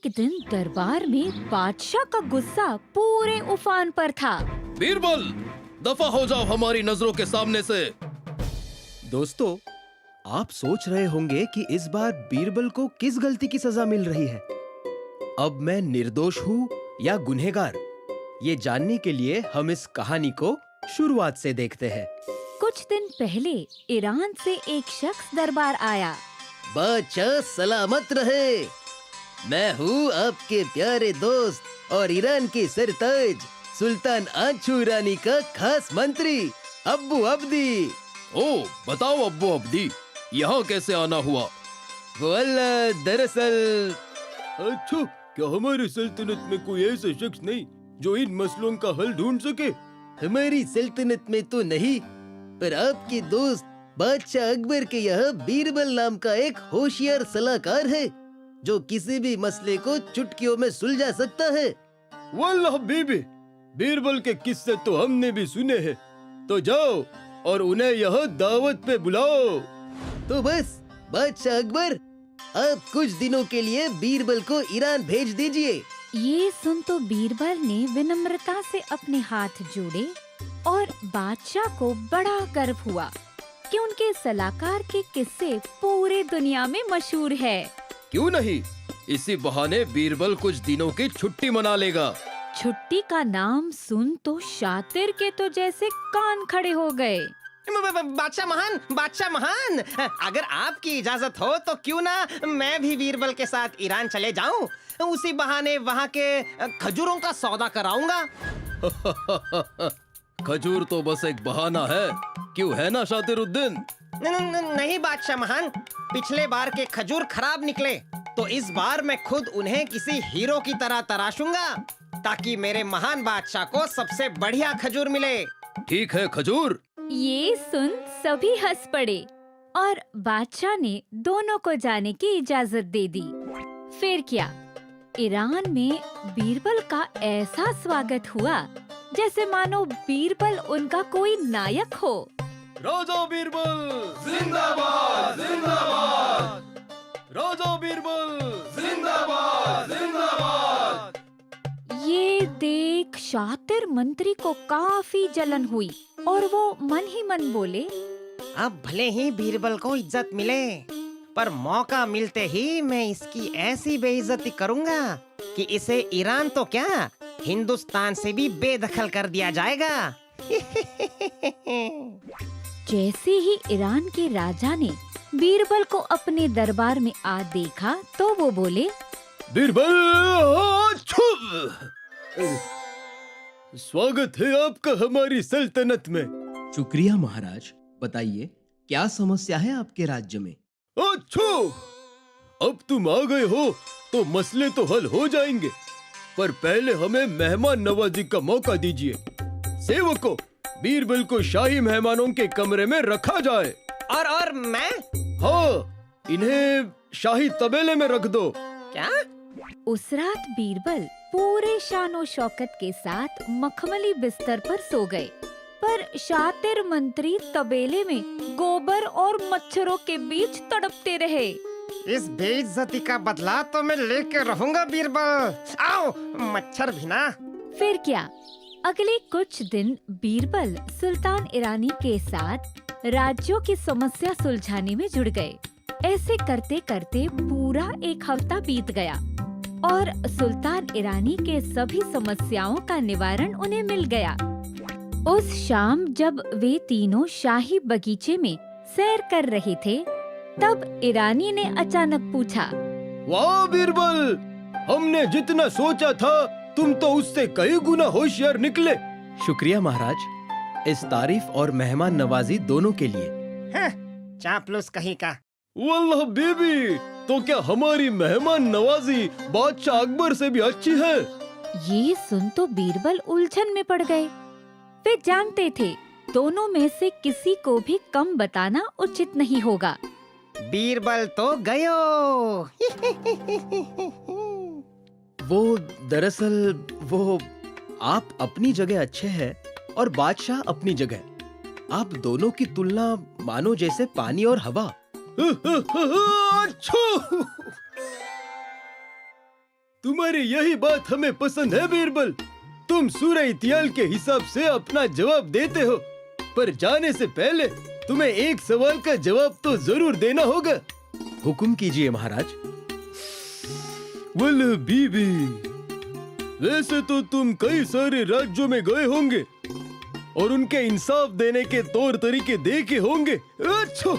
एक दिन दरबार में बादशाह का गुस्सा पूरे उफान पर था। बीरबल, दफा हो जाओ हमारी नजरों के सामने से। दोस्तों, आप सोच रहे होंगे कि इस बार बीरबल को किस गलती की सजा मिल रही है। अब मैं निर्दोष हूँ या गुनहगार, ये जानने के लिए हम इस कहानी को शुरुआत से देखते हैं। कुछ दिन पहले ईरान से एक शख्स दरबार आया। बादशाह सलामत रहे। मैं हूँ आपके प्यारे दोस्त और ईरान के सरताज सुल्तान आंचू रानी का खास मंत्री अब्बू अब्दी। ओ, बताओ अब्बू अब्दी, यहाँ कैसे आना हुआ? वो अल्लाह, दरअसल अच्छा, क्या हमारी सल्तनत में कोई ऐसा शख्स नहीं जो इन मसलों का हल ढूंढ सके? हमारी सल्तनत में तो नहीं, पर आपके दोस्त बादशाह अकबर के यहाँ बीरबल नाम का एक होशियार सलाहकार है जो किसी भी मसले को चुटकियों में सुलझा सकता है। वल्लाह बीबी, बीरबल के किस्से तो हमने भी सुने हैं। तो जाओ और उन्हें यहाँ दावत पे बुलाओ। तो बस बादशाह अकबर, आप कुछ दिनों के लिए बीरबल को ईरान भेज दीजिए। ये सुन तो बीरबल ने विनम्रता से अपने हाथ जोड़े और बादशाह को बड़ा गर्व हुआ कि उनके सलाहकार के किस्से पूरे दुनिया में मशहूर है। क्यों नहीं, इसी बहाने बीरबल कुछ दिनों की छुट्टी मना लेगा। छुट्टी का नाम सुन तो शातिर के तो जैसे कान खड़े हो गए। बादशाह महान, अगर आपकी इजाजत हो तो क्यों ना मैं भी बीरबल के साथ ईरान चले जाऊं। उसी बहाने वहाँ के खजूरों का सौदा कराऊंगा। खजूर तो बस एक बहाना है, क्यों है ना शातिरुद्दीन? नहीं बादशाह महान, पिछले बार के खजूर खराब निकले तो इस बार मैं खुद उन्हें किसी हीरो की तरह तराशूंगा ताकि मेरे महान बादशाह को सबसे बढ़िया खजूर मिले। ठीक है खजूर। ये सुन सभी हंस पड़े और बादशाह ने दोनों को जाने की इजाजत दे दी। फिर क्या, ईरान में बीरबल का ऐसा स्वागत हुआ जैसे मानो बीरबल उनका कोई नायक हो। राजा बीरबल जिंदाबाद जिंदाबाद, राजा बीरबल जिंदाबाद जिंदाबाद। ये देख शातिर मंत्री को काफी जलन हुई और वो मन ही मन बोले, अब भले ही बीरबल को इज्जत मिले, पर मौका मिलते ही मैं इसकी ऐसी बेइज्जती करूंगा कि इसे ईरान तो क्या, हिंदुस्तान से भी बेदखल कर दिया जाएगा। जैसे ही ईरान के राजा ने बीरबल को अपने दरबार में आ देखा तो वो बोले, बीरबल, स्वागत है आपका हमारी सल्तनत में। शुक्रिया महाराज, बताइए क्या समस्या है आपके राज्य में? अच्छा, अब तुम आ गए हो तो मसले तो हल हो जाएंगे, पर पहले हमें मेहमान नवाजी का मौका दीजिए। सेवकों, बीरबल को शाही मेहमानों के कमरे में रखा जाए। और मैं? हाँ, इन्हें शाही तबेले में रख दो। क्या? उस रात बीरबल पूरे शानो शौकत के साथ मखमली बिस्तर पर सो गए, पर शातिर मंत्री तबेले में गोबर और मच्छरों के बीच तड़पते रहे। इस बेइज्जती का बदला तो मैं लेके रहूंगा बीरबल। आओ, मच्छर भी ना। फिर क्या, अगले कुछ दिन बीरबल सुल्तान ईरानी के साथ राज्यों की समस्या सुलझाने में जुड़ गए। ऐसे करते करते पूरा एक हफ्ता बीत गया और सुल्तान ईरानी के सभी समस्याओं का निवारण उन्हें मिल गया। उस शाम जब वे तीनों शाही बगीचे में सैर कर रहे थे, तब ईरानी ने अचानक पूछा, वाह बीरबल, हमने जितना सोचा था तुम तो उससे कई गुना होशियार निकले। शुक्रिया महाराज, इस तारीफ और मेहमान नवाजी दोनों के लिए। चापलूस कहीं का। वल्लाह बीबी, तो क्या हमारी मेहमान नवाजी बादशाह अकबर से भी अच्छी है? ये सुन तो बीरबल उलझन में पड़ गए। वे जानते थे दोनों में से किसी को भी कम बताना उचित नहीं होगा। बीरबल तो गयो। वो दरअसल वो आप अपनी जगह अच्छे हैं और बादशाह अपनी जगह। आप दोनों की तुलना मानो जैसे पानी और हवा। तुम्हारी यही बात हमें पसंद है बीरबल। तुम सूरह इतियाल के हिसाब से अपना जवाब देते हो, पर जाने से पहले तुम्हें एक सवाल का जवाब तो जरूर देना होगा। हुक्म कीजिए महाराज। वल बीबी, वैसे तो तुम कई सारे राज्यों में गए होंगे और उनके इंसाफ देने के तौर तरीके देखे होंगे। अच्छा,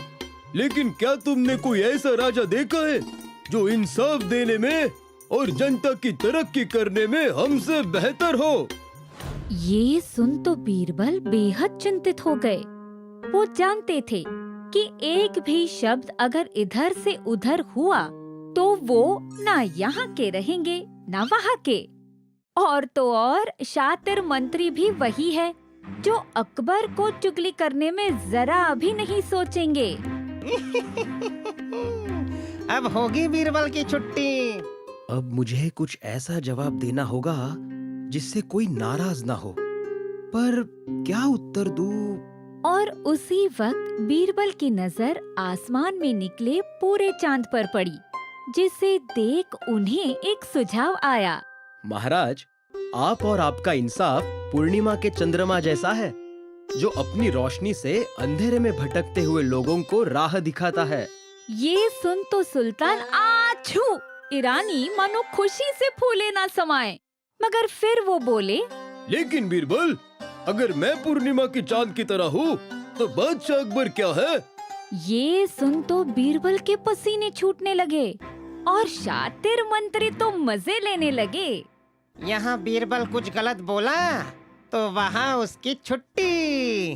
लेकिन क्या तुमने कोई ऐसा राजा देखा है जो इंसाफ देने में और जनता की तरक्की करने में हमसे बेहतर हो? ये सुन तो बीरबल बेहद चिंतित हो गए। वो जानते थे कि एक भी शब्द अगर इधर से उधर हुआ तो वो ना यहाँ के रहेंगे ना वहाँ के। और तो और शातिर मंत्री भी वही है जो अकबर को चुगली करने में जरा भी नहीं सोचेंगे। अब होगी बीरबल की छुट्टी। अब मुझे कुछ ऐसा जवाब देना होगा जिससे कोई नाराज ना हो, पर क्या उत्तर दूं? और उसी वक्त बीरबल की नजर आसमान में निकले पूरे चांद पर पड़ी, जिसे देख उन्हें एक सुझाव आया। महाराज, आप और आपका इंसाफ पूर्णिमा के चंद्रमा जैसा है, जो अपनी रोशनी से अंधेरे में भटकते हुए लोगों को राह दिखाता है। ये सुन तो सुल्तान आछू ईरानी मानो खुशी से फूले ना समाये, मगर फिर वो बोले, लेकिन बीरबल, अगर मैं पूर्णिमा की चांद की तरह हूँ तो बादशाह अकबर क्या है? ये सुन तो बीरबल के पसीने छूटने लगे और शातिर मंत्री तो मजे लेने लगे। यहाँ बीरबल कुछ गलत बोला तो वहाँ उसकी छुट्टी।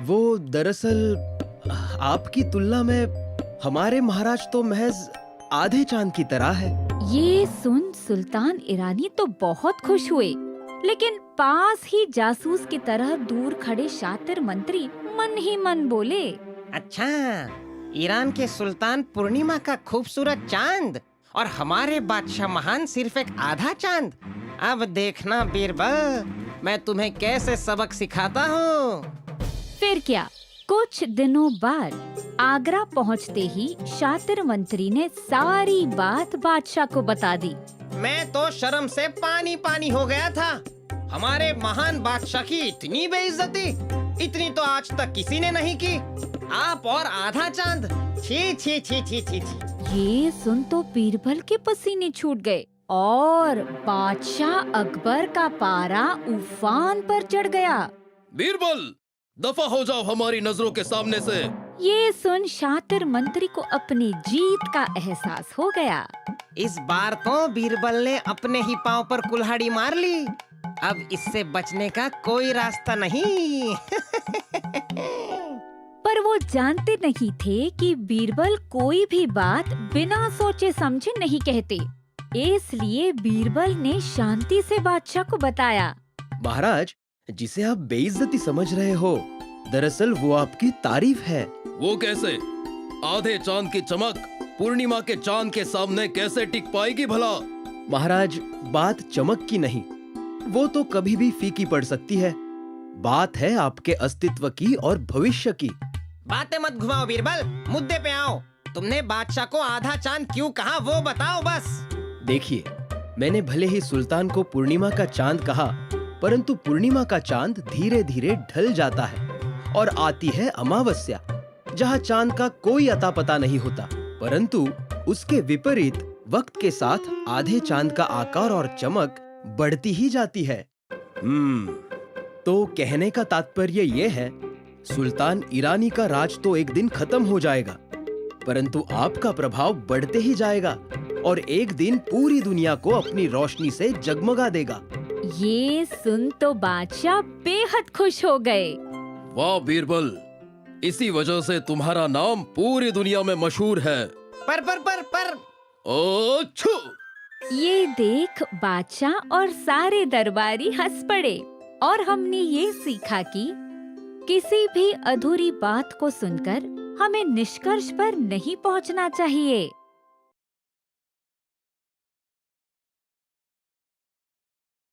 वो दरअसल आपकी तुलना में हमारे महाराज तो महज आधे चांद की तरह है। ये सुन सुल्तान ईरानी तो बहुत खुश हुए, लेकिन पास ही जासूस की तरह दूर खड़े शातिर मंत्री मन ही मन बोले, अच्छा, ईरान के सुल्तान पूर्णिमा का खूबसूरत चांद और हमारे बादशाह महान सिर्फ एक आधा चांद। अब देखना बीरबल, मैं तुम्हें कैसे सबक सिखाता हूँ। फिर क्या, कुछ दिनों बाद आगरा पहुँचते ही शातिर मंत्री ने सारी बात बादशाह को बता दी। मैं तो शर्म से पानी पानी हो गया था। हमारे महान बादशाह की इतनी बेइज्जती, इतनी तो आज तक किसी ने नहीं की। आप और आधा चांद, छी छी छी छी छी छी। ये सुन तो बीरबल के पसीने छूट गए और बादशाह अकबर का पारा उफान पर चढ़ गया। बीरबल, दफा हो जाओ हमारी नजरों के सामने से। ये सुन शातिर मंत्री को अपनी जीत का एहसास हो गया। इस बार तो बीरबल ने अपने ही पांव पर कुल्हाड़ी मार ली। अब इससे बचने का कोई रास्ता नहीं। पर वो जानते नहीं थे कि बीरबल कोई भी बात बिना सोचे समझे नहीं कहते। इसलिए बीरबल ने शांति से बादशाह को बताया, महाराज, जिसे आप बेइज्जती समझ रहे हो, दरअसल वो आपकी तारीफ है। वो कैसे? आधे चांद की चमक पूर्णिमा के चांद के सामने कैसे टिक पाएगी भला? महाराज, बात चमक की नहीं, वो तो कभी भी फीकी पड़ सकती है। बात है आपके अस्तित्व की और भविष्य की। बातें मत घुमाओ बीरबल, मुद्दे पे आओ। तुमने बादशाह को आधा चांद क्यों कहा, वो बताओ बस। देखिए, मैंने भले ही सुल्तान को पूर्णिमा का चांद कहा, परंतु पूर्णिमा का चांद धीरे धीरे ढल जाता है और आती है अमावस्या, जहाँ चांद का कोई अता पता नहीं होता। परंतु उसके विपरीत वक्त के साथ आधे चांद का आकार और चमक बढ़ती ही जाती है। तो कहने का तात्पर्य ये है, सुल्तान ईरानी का राज तो एक दिन खत्म हो जाएगा, परंतु आपका प्रभाव बढ़ते ही जाएगा और एक दिन पूरी दुनिया को अपनी रोशनी से जगमगा देगा। ये सुन तो बादशाह बेहद खुश हो गए। वाह बीरबल, इसी वजह से तुम्हारा नाम पूरी दुनिया में मशहूर है। पर ओ छू! ये देख बादशाह और सारे दरबारी हंस पड़े और हमने ये सीखा कि किसी भी अधूरी बात को सुनकर हमें निष्कर्ष पर नहीं पहुंचना चाहिए।